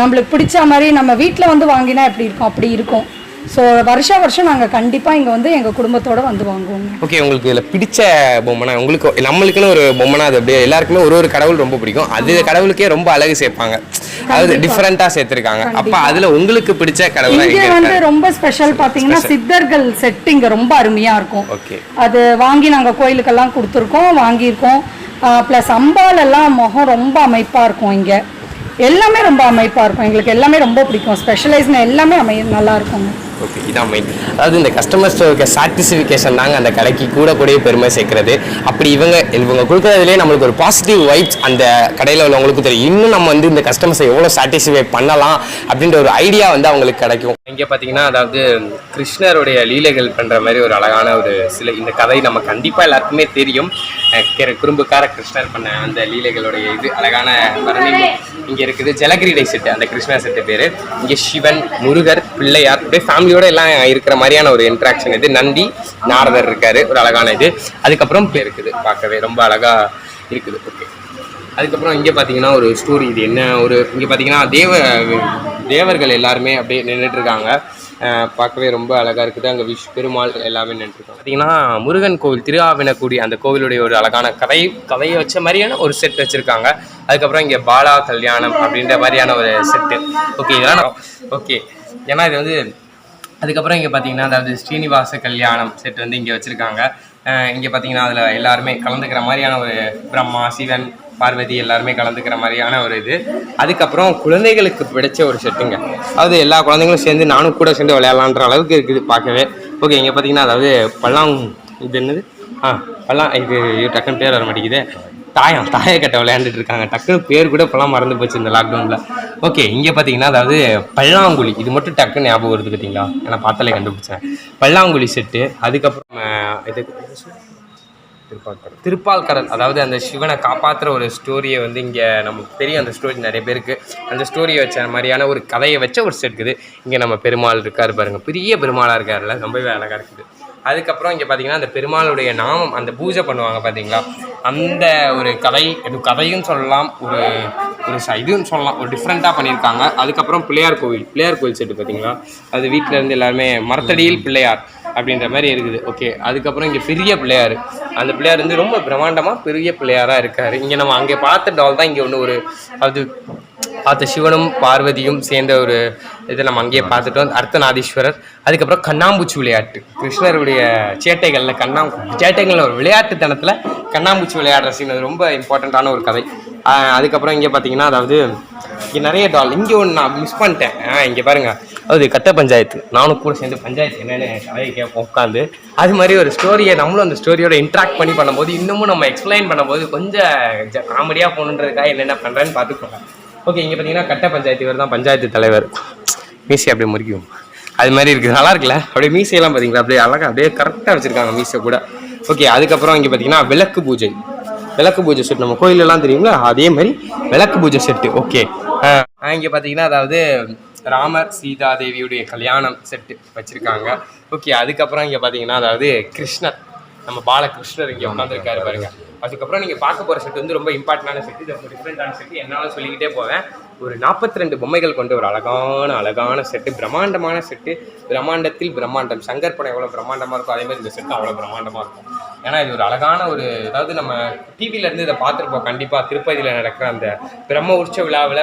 நம்மளுக்கு பிடிச்ச மாதிரி நம்ம வீட்டில் வந்து வாங்கினா எப்படி இருக்கும் அப்படி இருக்கும். ஸோ வருஷம் நாங்கள் கண்டிப்பாக இங்கே வந்து எங்கள் குடும்பத்தோடு வந்து வாங்குவோங்க. ஓகே, உங்களுக்கு இதில் பிடிச்ச பொம்மைனா உங்களுக்கு நம்மளுக்குன்னு ஒரு பொம்மைனா அது அப்படியே எல்லாருக்குமே ஒரு கடவுள் ரொம்ப பிடிக்கும். அது கடவுளுக்கே ரொம்ப அழகு சேர்ப்பாங்க, அதாவது டிஃப்ரெண்ட்டாக சேர்த்துருக்காங்க. அப்போ அதில் உங்களுக்கு பிடிச்ச கடவுள் இங்கே வந்து ரொம்ப ஸ்பெஷல் பார்த்தீங்கன்னா சித்தர்கள் செட் இங்கே ரொம்ப அருமையாக இருக்கும். ஓகே, அது வாங்கி நாங்கள் கோயிலுக்கெல்லாம் கொடுத்துருக்கோம், வாங்கியிருக்கோம். ப்ளஸ் அம்பாலெல்லாம் முகம் ரொம்ப அமைப்பாக இருக்கும். இங்கே எல்லாமே ரொம்ப அமைப்பாக இருக்கும். எங்களுக்கு எல்லாமே ரொம்ப பிடிக்கும். ஸ்பெஷலைஸ்னு எல்லாமே நல்லா இருக்குங்க. ஓகே, இதான் மெயின். அதாவது இந்த கஸ்டமர்ஸ் சாட்டிஸ்ஃபிகேஷன் தாங்க அந்த கடைக்கு கூட பெருமை சேர்க்கறது. அப்படி இவங்க கொடுக்குறதுலேயே நம்மளுக்கு ஒரு பாசிட்டிவ் வைப்ஸ் அந்த கடையில் உள்ளவங்களுக்கு தெரியும். இன்னும் நம்ம வந்து இந்த கஸ்டமர்ஸை எவ்வளோ சாட்டிஸ்ஃபை பண்ணலாம் அப்படின்ற ஒரு ஐடியா வந்து அவங்களுக்கு கிடைக்கும். இங்கே பார்த்தீங்கன்னா அதாவது கிருஷ்ணருடைய லீலைகள் பண்ணுற மாதிரி ஒரு அழகான ஒரு சிலை. இந்த கதை நம்ம கண்டிப்பாக எல்லாருக்குமே தெரியும். குறும்புக்கார கிருஷ்ணர் பண்ண அந்த லீலைகளுடைய இது அழகான பரணி இங்கே இருக்குது. ஜலகிரீடை செட்டு, அந்த கிருஷ்ணர் செட்டு பேர். இங்கே சிவன், முருகர், பிள்ளையார் அப்படியே ஃபேமிலியோட எல்லாம் இருக்கிற மாதிரியான ஒரு இன்ட்ராக்ஷன் இது. நந்தி, நாரதர் இருக்காரு, ஒரு அழகான இது. அதுக்கப்புறம் இருக்குது, பார்க்கவே ரொம்ப அழகா இருக்குது. ஓகே, அதுக்கப்புறம் இங்கே பார்த்தீங்கன்னா ஒரு ஸ்டோரி. இது என்ன ஒரு இங்கே பார்த்தீங்கன்னா தேவர்கள் எல்லாருமே அப்படியே நின்றுட்டுருக்காங்க. பார்க்கவே ரொம்ப அழகாக இருக்குது. அங்கே பெருமாள் எல்லாமே நின்றுருக்காங்க. பார்த்தீங்கன்னா முருகன் கோவில், திருஆவினக்குடி, அந்த கோவிலுடைய ஒரு அழகான கதையை வச்ச மாதிரியான ஒரு செட் வச்சுருக்காங்க. அதுக்கப்புறம் இங்கே பாலா கல்யாணம் அப்படின்ற மாதிரியான ஒரு செட்டு. ஓகே, இதெல்லாம் ஓகே, ஏன்னா இது வந்து அதுக்கப்புறம் இங்கே பார்த்தீங்கன்னா அதாவது ஸ்ரீனிவாச கல்யாணம் செட் வந்து இங்கே வச்சுருக்காங்க. இங்கே பார்த்தீங்கன்னா அதில் எல்லாருமே கலந்துக்கிற மாதிரியான ஒரு பிரம்மா, சிவன், பார்வதி எல்லாருமே கலந்துக்கிற மாதிரியான ஒரு இது. அதுக்கப்புறம் குழந்தைகளுக்கு பிடிச்ச ஒரு செட்டுங்க. அதாவது எல்லா குழந்தைங்களும் சேர்ந்து நானும் கூட சேர்ந்து விளையாடலான்ற அளவுக்கு இருக்குது பார்க்கவே. ஓகே, இங்கே பார்த்தீங்கன்னா அதாவது இது என்னது இது டக்குன்னு பேர் வர மாட்டேங்குது. தாயக்கட்டை விளையாண்டுட்டு இருக்காங்க. டக்குன்னு பேர் கூட இப்போலாம் மறந்து போச்சு இந்த லாக்டவுனில். ஓகே, இங்கே பார்த்தீங்கன்னா அதாவது பல்லாங்குழி, இது மட்டும் டக்குன்னு ஞாபகம் வருது பார்த்தீங்களா, ஏன்னா பார்த்தாலே கண்டுபிடிச்சேன். பல்லாங்குழி செட்டு. அதுக்கப்புறம் இது திருப்பால் கடல், அதாவது அந்த சிவனை காப்பாற்றுற ஒரு ஸ்டோரியை வந்து இங்கே நமக்கு தெரியும். அந்த ஸ்டோரி நிறைய பேருக்கு அந்த ஸ்டோரியை வச்ச மாதிரியான ஒரு கதையை வச்ச ஒரு செட் இருக்குது. இங்கே நம்ம பெருமாள் இருக்கார் பாருங்கள், பெரிய பெருமாளாக இருக்காருல்ல, ரொம்பவே அழகாக இருக்குது. அதுக்கப்புறம் இங்கே பார்த்தீங்கன்னா அந்த பெருமாளுடைய நாமம், அந்த பூஜை பண்ணுவாங்க பார்த்தீங்களா, அந்த ஒரு கதையும் சொல்லலாம், ஒரு இதுன்னு சொல்லலாம், ஒரு டிஃப்ரெண்ட்டாக பண்ணியிருக்காங்க. அதுக்கப்புறம் பிள்ளையார் கோவில் செட்டு பார்த்தீங்களா, அது வீட்டில் இருந்து எல்லாருமே மரத்தடியில் பிள்ளையார் அப்படின்ற மாதிரி இருக்குது. ஓகே, அதுக்கப்புறம் இங்கே பெரிய பிள்ளையார், அந்த பிள்ளையார் வந்து ரொம்ப பிரம்மாண்டமாக பெரிய பிள்ளையாராக இருக்கார். இங்கே நம்ம அங்கே பார்த்த டால் தான் இங்கே ஒன்று அது பார்த்த சிவனும் பார்வதியும் சேர்ந்த ஒரு இதை நம்ம அங்கேயே பார்த்துட்டோம். அர்த்தநாதீஸ்வரர். அதுக்கப்புறம் கண்ணாம்பூச்சி விளையாட்டு, கிருஷ்ணருடைய சேட்டைகளில் ஒரு விளையாட்டுத்தனத்தில் கண்ணாம்பூச்சி விளையாடுற சீன், அது ரொம்ப இம்பார்ட்டண்ட்டான ஒரு கதை. அதுக்கப்புறம் இங்கே பார்த்தீங்கன்னா அதாவது இங்கே நிறைய டால். இங்கே ஒன்று நான் மிஸ் பண்ணிட்டேன். இங்கே பாருங்கள், அது கட்ட பஞ்சாயத்து, நானும் கூட சேர்ந்து பஞ்சாயத்து என்னென்னு கதையை கேட்போம் உட்காந்து. அது மாதிரி ஒரு ஸ்டோரியை நம்மளும் அந்த ஸ்டோரியோட இன்ட்ராக்ட் பண்ணி பண்ணும்போது இன்னமும் நம்ம எக்ஸ்பிளைன் பண்ணும்போது கொஞ்சம் காமெடியாக போகணுன்றதுக்காக என்னென்ன பண்ணுறேன்னு பார்த்துக்கோங்க. ஓகே, இங்கே பார்த்தீங்கன்னா கட்ட பஞ்சாயத்து, இவர் தான் பஞ்சாயத்து தலைவர். மீசை அப்படியே முறிக்கும், அது மாதிரி இருக்குது, நல்லா இருக்குல்ல. அப்படியே மீசையெல்லாம் பார்த்தீங்களா, அப்படியே அழகாக அப்படியே கரெக்டாக வச்சுருக்காங்க மீசை கூட. ஓகே, அதுக்கப்புறம் இங்கே பார்த்தீங்கன்னா விளக்கு பூஜை செட், நம்ம கோயிலெல்லாம் தெரியுங்களா, அதே மாதிரி விளக்கு பூஜை செட்டு. ஓகே, இங்கே பார்த்தீங்கன்னா அதாவது ராமர் சீதா தேவியுடைய கல்யாணம் செட்டு வச்சுருக்காங்க. ஓகே, அதுக்கப்புறம் இங்கே பார்த்தீங்கன்னா அதாவது கிருஷ்ணர், நம்ம பாலகிருஷ்ணர் இங்கே உட்காந்துருக்காரு பாருங்க. அதுக்கப்புறம் நீங்கள் பார்க்க போகிற செட் வந்து ரொம்ப இம்பார்ட்டண்டான செட்டு, இது ரொம்ப டிஃப்ரெண்ட்டான செட்டு, என்னால் சொல்லிக்கிட்டே போவேன். ஒரு 42 பொம்மைகள் கொண்ட ஒரு அழகான செட்டு, பிரம்மாண்டமான செட்டு, பிரம்மாண்டத்தில் பிரம்மாண்டம். சங்கர் படம் எவ்வளோ பிரம்மாண்டமாக இருக்கும், அதேமாதிரி இந்த செட்டும் அவ்வளோ பிரம்மாண்டமாக இருக்கும். ஏன்னா இது ஒரு அழகான ஒரு, அதாவது நம்ம டிவியிலேருந்து இதை பார்த்துருப்போம் கண்டிப்பாக. திருப்பதியில் நடக்கிற அந்த பிரம்ம உற்சவ விழாவில்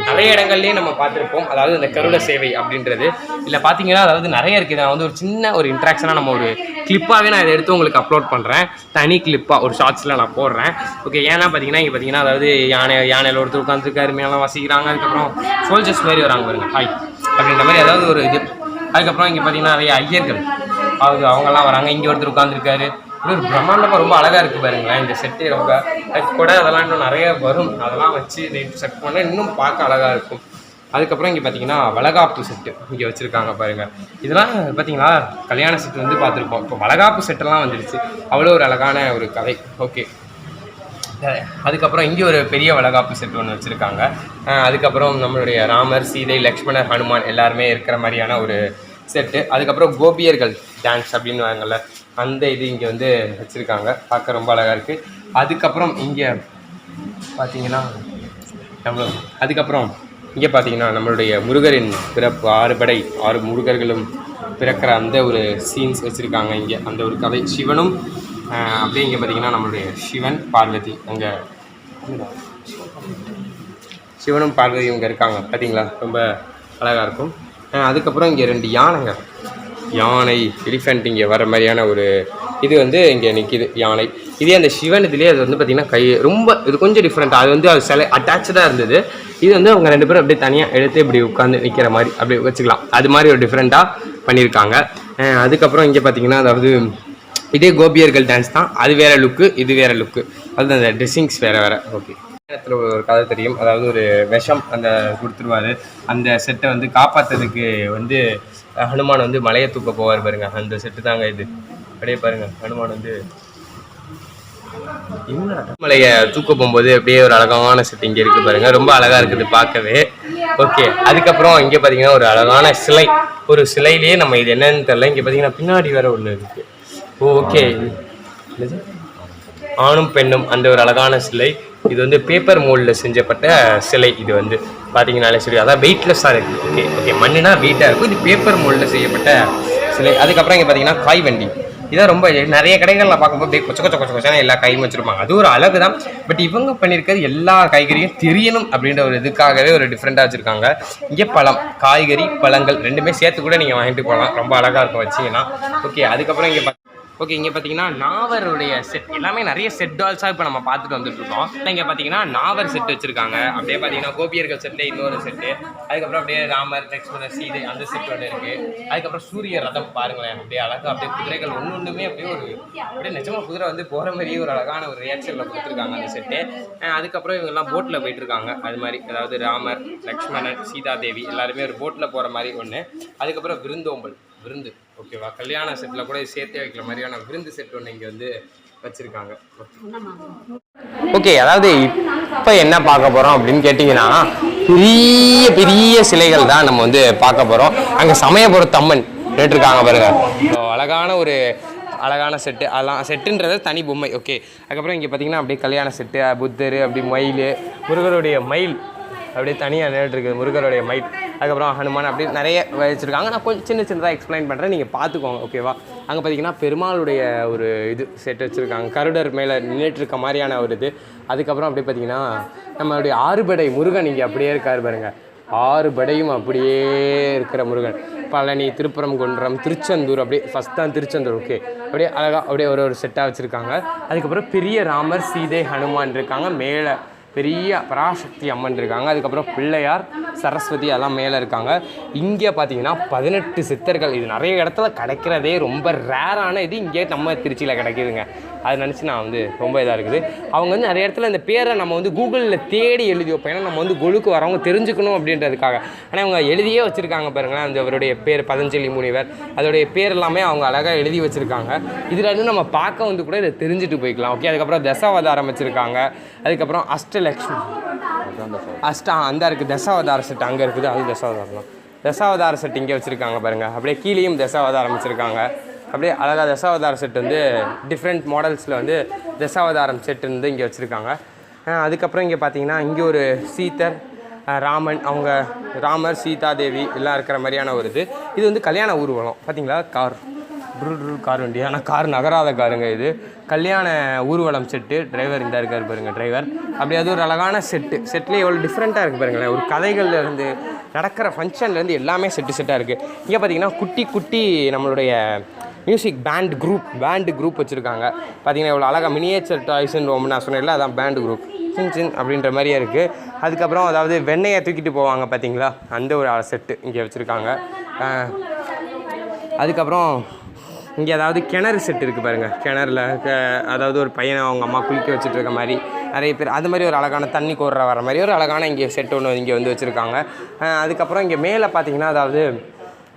நிறைய இடங்கள்லேயே நம்ம பார்த்துருப்போம். அதாவது இந்த கருட சேவை அப்படின்றது இல்லை பார்த்தீங்கன்னா, அதாவது நிறைய இருக்குது. நான் வந்து ஒரு சின்ன ஒரு இன்ட்ராக்ஷனாக நம்ம ஒரு கிளிப்பாகவே நான் இதை எடுத்து உங்களுக்கு அப்லோட் பண்ணுறேன், தனி கிளிப்பாக ஒரு ஷார்ட்ஸில் நான் போடுறேன். ஓகே, ஏன்னா பார்த்தீங்கன்னா இங்கே பார்த்தீங்கன்னா, அதாவது யானையில் ஒருத்தர் உட்காந்துருக்காரு, மேலே வசிக்கிறாங்க. அதுக்கப்புறம் சோல்ஜர்ஸ் மாதிரி வராங்க பாருங்க, ஹாய் அப்படின்ற மாதிரி அதாவது ஒரு இது. அதுக்கப்புறம் இங்கே பார்த்தீங்கன்னா நிறைய ஐயர்கள் அவங்கெல்லாம் வராங்க. இங்கே ஒருத்தர் உட்காந்துருக்காரு. ஒரு பிரம்மாண்டமாக ரொம்ப அழகாக இருக்குது பாருங்களேன் இந்த செட்டு. ரொம்ப கூட அதெல்லாம் இன்னும் நிறைய வரும், அதெல்லாம் வச்சு நைட்டு செட் பண்ணால் இன்னும் பார்க்க அழகாக இருக்கும். அதுக்கப்புறம் இங்கே பார்த்தீங்கன்னா வளகாப்பு செட்டு இங்கே வச்சுருக்காங்க பாருங்கள். இதெல்லாம் பார்த்தீங்களா கல்யாண செட்டு வந்து பார்த்துருப்போம். இப்போ வளகாப்பு செட்டெல்லாம் வந்துடுச்சு. அவ்வளோ ஒரு அழகான ஒரு கதை. ஓகே, அதுக்கப்புறம் இங்கே ஒரு பெரிய வளகாப்பு செட்டு ஒன்று வச்சுருக்காங்க. அதுக்கப்புறம் நம்மளுடைய ராமர், சீதை, லக்ஷ்மணர், ஹனுமான் எல்லாருமே இருக்கிற மாதிரியான ஒரு செட்டு. அதுக்கப்புறம் கோபியர்கள் டான்ஸ் அப்படின்னு வாங்கல, அந்த இது இங்கே வந்து வச்சுருக்காங்க. பார்க்க ரொம்ப அழகாக இருக்குது. அதுக்கப்புறம் இங்கே பார்த்தீங்கன்னா இங்கே பார்த்தீங்கன்னா நம்மளுடைய முருகரின் பிறப்பு, 6 படை 6 முருகர்களும் பிறக்கிற அந்த ஒரு சீன்ஸ் வச்சுருக்காங்க இங்கே. அந்த ஒரு கதை சிவனும் அப்படியே இங்கே பார்த்தீங்கன்னா நம்மளுடைய சிவன் பார்வதி, அங்கே சிவனும் பார்வதியும் இங்கே இருக்காங்க பார்த்தீங்களா, ரொம்ப அழகாக இருக்கும். அதுக்கப்புறம் இங்கே 2 யானை எலிஃபெண்ட் இங்கே வர மாதிரியான ஒரு இது வந்து இங்கே நிற்கிது யானை. இதே அந்த சிவன் இதுலேயே அது வந்து பார்த்திங்கன்னா கை ரொம்ப இது கொஞ்சம் டிஃப்ரெண்ட்டாக, அது வந்து அது சிலை அட்டாச்சாக இருந்தது. இது வந்து அவங்க 2 பேரும் அப்படியே தனியாக எடுத்து இப்படி உட்காந்து நிற்கிற மாதிரி அப்படி வச்சுக்கலாம். அது மாதிரி ஒரு டிஃப்ரெண்ட்டாக பண்ணியிருக்காங்க. அதுக்கப்புறம் இங்கே பார்த்திங்கன்னா, அதாவது இதே கோபியர்கள் டான்ஸ் தான், அது வேறு லுக்கு, இது வேறு லுக்கு, அது அந்த ட்ரெஸ்ஸிங்ஸ் வேறு. ஓகே, இடத்துல ஒரு கதை தெரியும். அதாவது ஒரு விஷம் அந்த கொடுத்துருவாரு. அந்த செட்டை வந்து காப்பாற்றுறதுக்கு வந்து ஹனுமான் வந்து மலையை தூக்க போவார் பாருங்க, அந்த செட்டு தாங்க இது. அப்படியே பாருங்க, ஹனுமான் வந்து மலையை தூக்க போகும்போது அப்படியே ஒரு அழகான செட்டு இங்கே இருக்குது பாருங்க, ரொம்ப அழகாக இருக்குது பார்க்கவே. ஓகே, அதுக்கப்புறம் இங்கே பார்த்தீங்கன்னா ஒரு அழகான சிலை, ஒரு சிலையிலேயே நம்ம இது என்னன்னு தெரியல. இங்கே பார்த்தீங்கன்னா பின்னாடி வேற ஒன்று இருக்குது. ஓகே, ஆணும் பெண்ணும் அந்த ஒரு அழகான சிலை. இது வந்து பேப்பர் மோல்டில் செஞ்சப்பட்ட சிலை. இது வந்து பார்த்தீங்கன்னாலே சரி, அதான் வெயிட்லெஸ்ஸாக இருக்குது. ஓகே, மண்ணுனா வெயிட்டாக இருக்கும், இது பேப்பர் மோல்டில் செய்யப்பட்ட சிலை. அதுக்கப்புறம் இங்கே பார்த்தீங்கன்னா காய் வண்டி. இதான் ரொம்ப நிறைய கடைகளில் பார்க்கும்போது அப்படியே கொச்ச எல்லா காயும் வச்சுருப்பாங்க, அது ஒரு அழகு தான். பட் இவங்க பண்ணியிருக்கிறது எல்லா காய்கறியும் தெரியணும் அப்படின்ற ஒரு இதுக்காகவே ஒரு டிஃப்ரெண்ட்டாக வச்சுருக்காங்க. இங்கே பழம், காய்கறி, பழங்கள் ரெண்டுமே சேர்த்து கூட நீங்கள் வாங்கிட்டு போகலாம், ரொம்ப அழகாக இருக்கும் வச்சிங்கன்னா. ஓகே, அதுக்கப்புறம் இங்கே பார்த்தீங்கன்னா நாவருடைய செட், எல்லாமே நிறைய செட் டால்ஸாக இப்போ நம்ம பார்த்துட்டு வந்துட்டுருக்கோம். இங்கே பார்த்தீங்கன்னா நாவர் செட் வச்சுருக்காங்க. அப்படியே பார்த்தீங்கன்னா கோபியர்கள் செட்டு இன்னொரு செட்டு. அதுக்கப்புறம் அப்படியே ராமர், லக்ஷ்மணர், சீதை அந்த செட் ஒன்று இருக்குது. அதுக்கப்புறம் சூரிய ரதம் பாருங்களேன், அப்படியே அழகாக அப்படியே குதிரைகள் ஒன்றுமே அப்படியே அப்படியே நிஜமாக குதிரை வந்து போகிற மாதிரியே ஒரு அழகான ஒரு ரியாக்ஷனில் கொடுத்துருக்காங்க அந்த செட்டு. அதுக்கப்புறம் இவங்கெல்லாம் போட்டில் போயிட்டுருக்காங்க, அது மாதிரி. அதாவது ராமர், லக்ஷ்மணர், சீதாதேவி எல்லாருமே ஒரு போட்டில் போகிற மாதிரி ஒன்று. அதுக்கப்புறம் விருந்து, ஓகேவா, கல்யாண செட்டில் கூட சேர்த்தே வைக்கிற மாதிரியான விருந்து செட் ஒன்று இங்கே வந்து வச்சுருக்காங்க. ஓகே, அதாவது இப்போ என்ன பார்க்க போகிறோம் அப்படின்னு கேட்டிங்கன்னா, பெரிய பெரிய சிலைகள் தான் நம்ம வந்து பார்க்க போகிறோம். அங்கே சமயபுரத்து அம்மன் கேட்டிருக்காங்க பாருங்க, அழகான செட்டு. அதெல்லாம் செட்டுன்றது தனி பொம்மை. ஓகே, அதுக்கப்புறம் இங்கே பார்த்தீங்கன்னா அப்படியே கல்யாண செட்டு, புத்தர், அப்படி மயில், முருகருடைய மயில் அப்படியே தனியாக நேரிட்டுருக்குது, முருகருடைய மயில். அதுக்கப்புறம் ஹனுமான் அப்படி நிறைய வச்சுருக்காங்க. நான் கொஞ்சம் சின்னதாக எக்ஸ்பிளைன் பண்ணுறேன், நீங்கள் பார்த்துக்கோங்க, ஓகேவா. அங்கே பார்த்தீங்கன்னா பெருமாளுடைய ஒரு இது செட் வச்சுருக்காங்க, கருடர் மேலே நின்றுட்டுருக்க மாதிரியான ஒரு இது. அதுக்கப்புறம் அப்படியே பார்த்தீங்கன்னா நம்மளுடைய 6 படை முருகன் இங்கே அப்படியே இருக்கார் பாருங்க, 6 படையும் அப்படியே இருக்கிற முருகன். பழனி, திருப்பரங்குன்றம், திருச்செந்தூர், அப்படியே ஃபஸ்ட் தான் திருச்செந்தூர். ஓகே, அப்படியே அழகாக அப்படியே ஒரு செட்டாக வச்சுருக்காங்க. அதுக்கப்புறம் பெரிய ராமர், சீதை, ஹனுமான் இருக்காங்க. மேலே பெரிய பராசக்தி அம்மன் இருக்காங்க. அதுக்கப்புறம் பிள்ளையார், சரஸ்வதி எல்லாம் மேலே இருக்காங்க. இங்கே பார்த்தீங்கன்னா 18 சித்தர்கள். இது நிறைய இடத்துல கிடைக்கிறதே ரொம்ப ரேரான இது, இங்கே நம்ம திருச்சியில் கிடைக்கிதுங்க. அதை நினச்சி நான் வந்து ரொம்ப இதாக இருக்குது. அவங்க வந்து நிறைய இடத்துல இந்த பேரை நம்ம வந்து கூகுளில் தேடி எழுதி வைப்போம், ஏன்னா நம்ம வந்து கொலுக்கு வரவங்க தெரிஞ்சுக்கணும் அப்படின்றதுக்காக. ஆனால் அவங்க எழுதியே வச்சுருக்காங்க பாருங்களேன், அந்த அவருடைய பேர் பதஞ்சலி முனிவர், அதோடைய பேர் எல்லாமே அவங்க அழகாக எழுதி வச்சுருக்காங்க. இதில் வந்து நம்ம பார்க்க வந்து கூட இதை தெரிஞ்சுட்டு போய்க்கலாம். ஓகே, அதுக்கப்புறம் தசாவதாரம் வச்சுருக்காங்க. அதுக்கப்புறம் அஷ்டலக்ஷ்மி அந்த இருக்குது, தசாவதார செட் அங்கே இருக்குது, அது தசாவதாரம் தான். தசாவதார செட் இங்கே வச்சுருக்காங்க பாருங்கள். அப்படியே கீழேயும் தசாவதாரம் வச்சுருக்காங்க. அப்படியே அழகாக தசாவதார செட் வந்து டிஃப்ரெண்ட் மாடல்ஸில் வந்து தசாவதாரம் செட்டு வந்து இங்கே வச்சுருக்காங்க. அதுக்கப்புறம் இங்கே பார்த்தீங்கன்னா இங்கே ஒரு சீத்தர், ராமன் அவங்க ராமர் சீதா தேவி எல்லாம் இருக்கிற மாதிரியான ஒரு இது வந்து கல்யாண ஊர்வலம் பார்த்தீங்களா. கார் வண்டி, ஆனால் கார் நகராத காருங்க இது. கல்யாண ஊர்வலம் செட்டு. டிரைவர் இந்த இருக்கார் பாருங்க டிரைவர். அப்படி அது ஒரு அழகான செட்லேயே எவ்வளோ டிஃப்ரெண்ட்டாக இருக்குது பாருங்களேன். ஒரு கதைகள்லேருந்து நடக்கிற ஃபங்க்ஷன்லேருந்து எல்லாமே செட்டாக இருக்குது. இங்கே பார்த்தீங்கன்னா குட்டி நம்மளுடைய மியூசிக் பேண்டு குரூப் வச்சுருக்காங்க. பார்த்தீங்கன்னா இவ்வளோ அழகாக மினியேச்சர் டாய்ஸ்ன்னு ரொம்ப நான் சொன்னேன்ல, அதான் பேண்டு குரூப் சின் அப்படின்ற மாதிரியே இருக்குது. அதுக்கப்புறம் அதாவது வெண்ணெயை தூக்கிட்டு போவாங்க பார்த்தீங்களா, அந்த ஒரு செட்டு இங்கே வச்சுருக்காங்க. அதுக்கப்புறம் இங்கே அதாவது கிணறு செட்டு இருக்குது பாருங்கள். கிணறுல அதாவது ஒரு பையனை அவங்க அம்மா குளிக்க வச்சுட்டு இருக்க மாதிரி நிறைய பேர் அது மாதிரி ஒரு அழகான தண்ணி கோர்ற வர மாதிரி ஒரு அழகான இங்கே செட்டு ஒன்று இங்கே வந்து வச்சுருக்காங்க. அதுக்கப்புறம் இங்கே மேலே பார்த்தீங்கன்னா அதாவது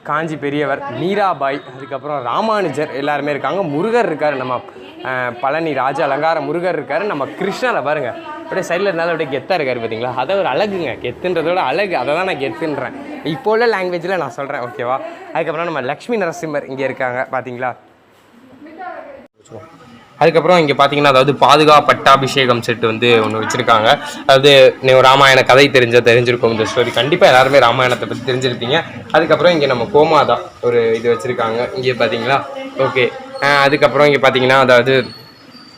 காஞ்சி பெரியவர், மீராபாய், அதுக்கப்புறம் ராமானுஜர் எல்லாருமே இருக்காங்க. முருகர் இருக்கார், நம்ம பழனி ராஜ அலங்கார முருகர் இருக்கார். நம்ம கிருஷ்ணரை பாருங்கள் அப்படியே சைடில் இருந்தாலும் அப்படியே கெத்தாக இருக்கார் பார்த்தீங்களா. அதை ஒரு அழகுங்க, கெத்துன்றதோட அழகு, அதை தான் நான் கெத்துன்றேன் இப்போ உள்ள லாங்குவேஜில் நான் சொல்கிறேன், ஓகேவா. அதுக்கப்புறம் நம்ம லக்ஷ்மி நரசிம்மர் இங்கே இருக்காங்க பார்த்தீங்களா. அதுக்கப்புறம் இங்கே பார்த்தீங்கன்னா அதாவது பட்டாபிஷேகம் செட்டு வந்து ஒன்று வச்சுருக்காங்க. அதாவது ராமாயண கதை தெரிஞ்சிருக்கும் இந்த ஸ்டோரி. கண்டிப்பாக எல்லாருமே ராமாயணத்தை பற்றி தெரிஞ்சிருப்பீங்க. அதுக்கப்புறம் இங்கே நம்ம கோமாதா ஒரு இது வச்சுருக்காங்க இங்கே பார்த்தீங்களா. ஓகே, அதுக்கப்புறம் இங்கே பார்த்தீங்கன்னா அதாவது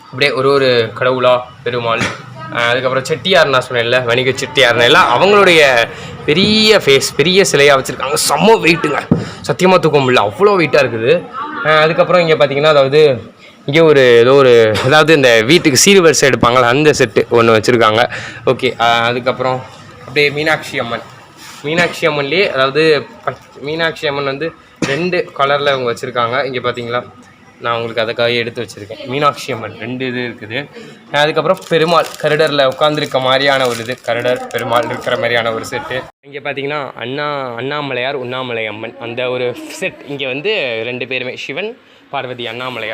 அப்படியே ஒரு கடவுளா பெருமாள். அதுக்கப்புறம் செட்டியார் நான் சொன்னேன்ல, வணிக செட்டியார்னு எல்லாம் அவங்களுடைய பெரிய பெரிய சிலையாக வச்சுருக்காங்க. செம்ம வெயிட்டுங்க, சத்தியமாக தூக்க முடியல, அவ்வளோ வெயிட்டாக இருக்குது. அதுக்கப்புறம் இங்கே பார்த்தீங்கன்னா அதாவது இங்கே அதாவது இந்த வீட்டுக்கு சீர்வரிசை எடுப்பாங்களா அந்த செட்டு ஒன்று வச்சுருக்காங்க. ஓகே, அதுக்கப்புறம் அப்படியே மீனாட்சி அம்மன்லேயே அதாவது மீனாட்சி அம்மன் வந்து 2 கலரில் அவங்க வச்சுருக்காங்க. இங்கே பார்த்தீங்களா, நான் உங்களுக்கு அதுக்காக எடுத்து வச்சுருக்கேன். மீனாட்சி அம்மன் 2 இது இருக்குது. அதுக்கப்புறம் பெருமாள் கருடரில் உட்காந்துருக்க மாதிரியான ஒரு இது, கருடர் பெருமாள் இருக்கிற மாதிரியான ஒரு செட்டு. இங்கே பார்த்தீங்கன்னா அண்ணாமலையார் உண்ணாமலை அம்மன் அந்த ஒரு செட் இங்கே வந்து 2 பேருமே சிவன் பார்வதி உண்ணாமலை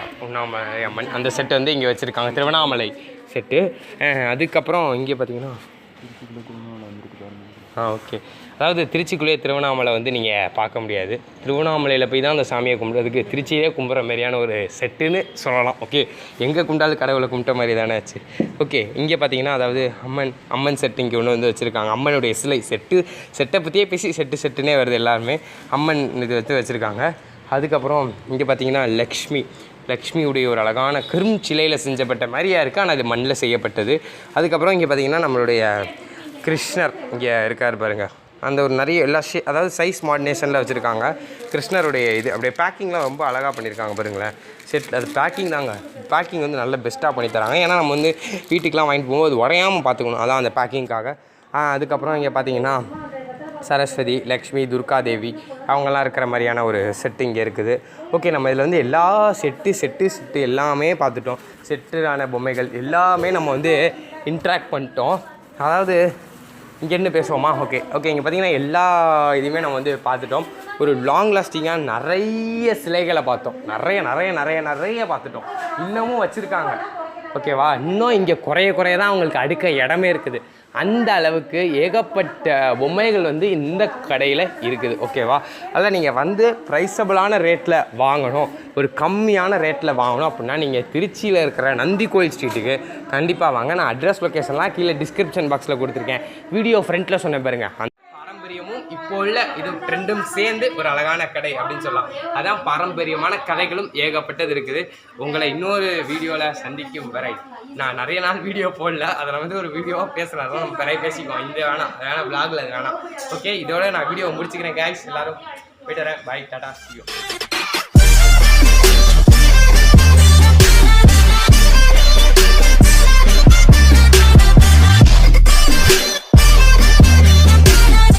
அம்மன் அந்த செட்டு வந்து இங்கே வச்சுருக்காங்க, திருவண்ணாமலை செட்டு. அதுக்கப்புறம் இங்கே பார்த்தீங்கன்னா ஓகே, அதாவது திருச்சிக்குள்ளேயே திருவண்ணாமலை வந்து நீங்கள் பார்க்க முடியாது. திருவண்ணாமலையில் போய் தான் அந்த சாமியை கும்பிட்றதுக்கு திருச்சியிலே கும்பிட்ற மாதிரியான ஒரு செட்டுன்னு சொல்லலாம். ஓகே, எங்கே கும்பிட்டாலும் கடவுளை கும்பிட்ட மாதிரி தானே ஆச்சு. ஓகே, இங்கே பார்த்தீங்கன்னா அதாவது அம்மன் செட்டு இங்கே ஒன்று வந்து வச்சுருக்காங்க. அம்மனுடைய சிலை செட்டை பற்றியே பேசி செட்டுன்னே வருது எல்லாருமே. அம்மன் இது வச்சுருக்காங்க. அதுக்கப்புறம் இங்கே பார்த்தீங்கன்னா லக்ஷ்மியுடைய ஒரு அழகான சிலையில் செஞ்சப்பட்ட மாதிரியா இருக்குது, ஆனால் அது மண்ணில் செய்யப்பட்டது. அதுக்கப்புறம் இங்கே பார்த்தீங்கன்னா நம்மளுடைய கிருஷ்ணர் இங்கே இருக்கார் பாருங்கள். அந்த ஒரு நிறைய எல்லா அதாவது சைஸ் மாடர்னேஷனில் வச்சுருக்காங்க. கிருஷ்ணருடைய இது அப்படியே பேக்கிங்லாம் ரொம்ப அழகாக பண்ணியிருக்காங்க பாருங்களேன். அது பேக்கிங் வந்து நல்ல பெஸ்ட்டாக பண்ணி தராங்க. ஏன்னா நம்ம வந்து வீட்டுக்கெலாம் வாங்கிட்டு போகும்போது உடையாமல் பார்த்துக்கணும், அதான் அந்த பேக்கிங்காக. அதுக்கப்புறம் இங்கே பார்த்தீங்கன்னா சரஸ்வதி, லக்ஷ்மி, துர்காதேவி அவங்கெல்லாம் இருக்கிற மாதிரியான ஒரு செட்டு இங்கே இருக்குது. ஓகே, நம்ம இதில் வந்து எல்லா செட்டு எல்லாமே பார்த்துட்டோம். செட்டான பொம்மைகள் எல்லாமே நம்ம வந்து இன்ட்ராக்ட் பண்ணிட்டோம். அதாவது இங்கே என்ன பேசுவோமா? ஓகே, இங்கே பார்த்தீங்கன்னா எல்லா இதுவுமே நம்ம வந்து பார்த்துட்டோம். ஒரு லாங் லாஸ்டிங்காக நிறைய சிலைகளை பார்த்தோம், நிறைய பார்த்துட்டோம். இன்னமும் வச்சுருக்காங்க, ஓகேவா. இன்னும் இங்கே குறைய தான் அவங்களுக்கு அடுக்க இடமே இருக்குது. அந்த அளவுக்கு ஏகப்பட்ட பொம்மைகள் வந்து இந்த கடையில் இருக்குது, ஓகேவா. அதில் நீங்கள் வந்து ப்ரைஸபிளான ரேட்டில் வாங்கணும், ஒரு கம்மியான ரேட்டில் வாங்கணும் அப்படின்னா நீங்கள் திருச்சியில் இருக்கிற நந்தி கோயில் ஸ்ட்ரீட்டுக்கு கண்டிப்பாக வாங்க. நான் அட்ரஸ் லொக்கேஷன்லாம் கீழே டிஸ்கிரிப்ஷன் பாக்ஸில் கொடுத்துருக்கேன். வீடியோ ஃப்ரண்ட்டில் சொன்ன பாருங்க. பாரம்பரியமும் இப்போ உள்ள இது ட்ரெண்டும் சேர்ந்து ஒரு அழகான கடை அப்படின்னு சொல்லலாம். அதான் பாரம்பரியமான கதைகளும் ஏகப்பட்டது இருக்குது. உங்களை இன்னொரு வீடியோவில் சந்திக்கும் வரை நான் நிறைய நாள் வீடியோ போடல, அதில் வந்து ஒரு வீடியோவாக பேசுகிறேன், அதெல்லாம் நம்ம நிறைய பேசிக்குவோம். இந்த வேணாம் விளாகில் அது வேணாம். ஓகே, இதோட நான் வீடியோ முடிச்சுக்கிறேன். கைஸ் எல்லாரும் போய்ட்டு வரேன். பாய், டாடா, see you.